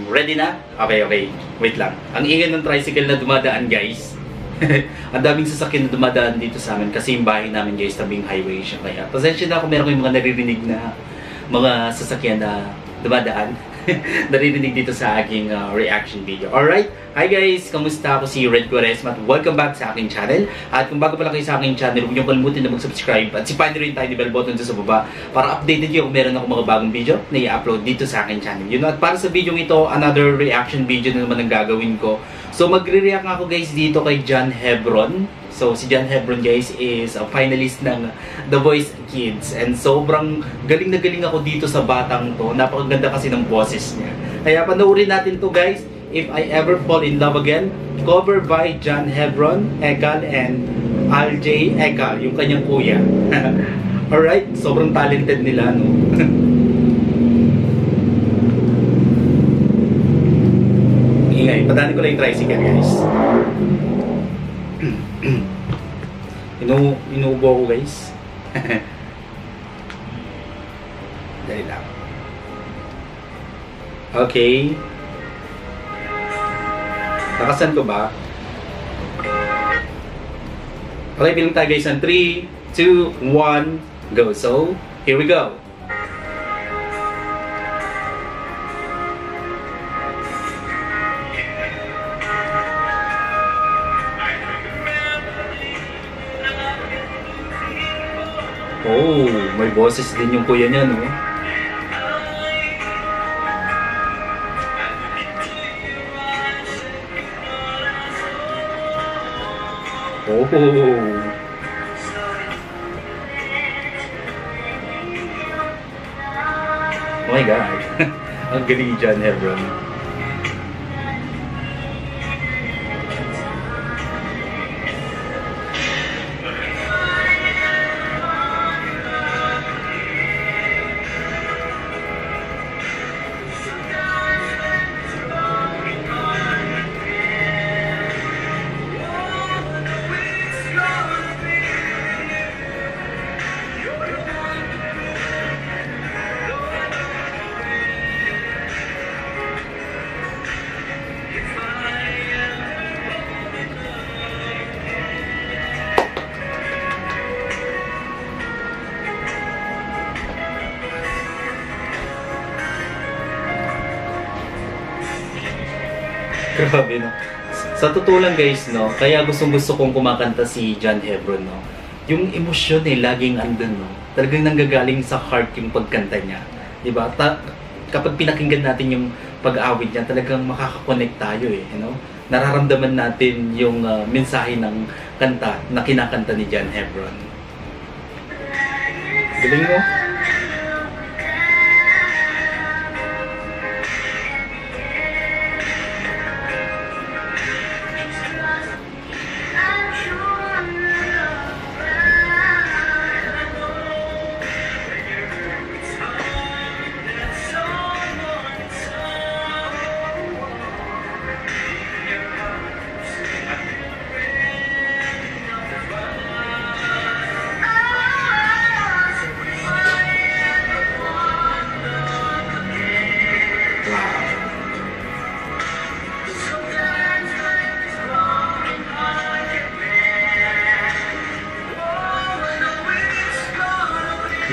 Ready na? Okay, okay. Wait lang. Ang ingay ng tricycle na dumadaan, guys. Ang daming sasakyan na dumadaan dito sa amin kasi yung bahay namin, guys, tabing highway siya. Kaya pasensya na kung meron kayong mga naririnig na mga sasakyan na dumadaan. Naririnig dito sa aking reaction video. Alright? Hi guys! Kamusta? Ako si Red Quaresma at welcome back sa aking channel. At kung bago pala kayo sa aking channel, huwag niyong kalimutan na mag-subscribe at sipain rin tayo ni bell button sa baba para updated kayo kung meron ako mga bagong video na i-upload dito sa aking channel. You know, at para sa video ito, another reaction video na naman ang gagawin ko. So magre-react nga ako guys dito kay John Hebron. So, si John Hebron guys is a finalist ng The Voice Kids. And sobrang galing na galing ako dito sa batang to. Napakaganda kasi ng boses niya. Kaya panoorin natin to guys. If I Ever Fall in Love Again. Cover by John Hebron, Ekal, and RJ Ekal, yung kanyang kuya. Alright, sobrang talented nila, no? Ingay, padanin ko lang yung tricycle guys. Inuubo ako guys. Dali lang. Okay. Nakasan ko ba? Okay, bilang tayo guys ng 3, 2, 1, go. So, here we go. Oh, may boses din yung kuya niya, no? Oh. Oh my God. Ang galing ni John Hebron. Grabe, no? Sa totoo lang guys, no? Kaya gusto kong kumakanta si John Hebron, no? Yung emosyon laging andun, no? Talagang nanggagaling sa heart yung pagkanta niya. Diba? Kapag pinakinggan natin yung pag-aawit niya, talagang makakakonect tayo you know? Nararamdaman natin yung mensahe ng kanta na kinakanta ni John Hebron. Galing mo?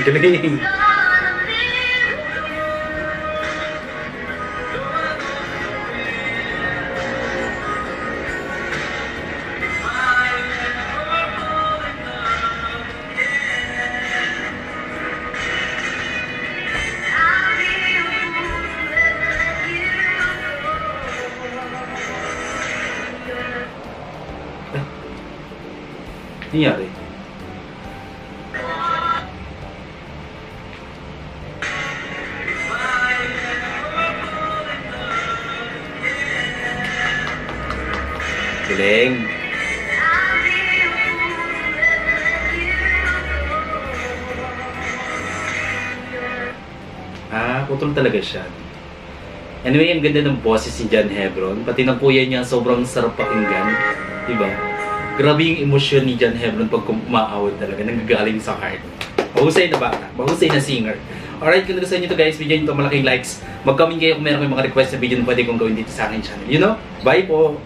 Galing! Nangyari? Galing. Putol talaga siya. Anyway, ang ganda ng boses si John Hebron. Pati ng kuya niya, sobrang sarap pakinggan. Diba? Grabe yung emosyon ni John Hebron pag umaawit talaga. Nanggagaling sa heart. Mahusay na bata. Mahusay na singer. Alright, kung nagustuhan nyo to guys, video nyo to malaking likes. Mag-comment kayo kung meron kayong mga request na video na pwede kong gawin dito sa akin channel. You know? Bye po!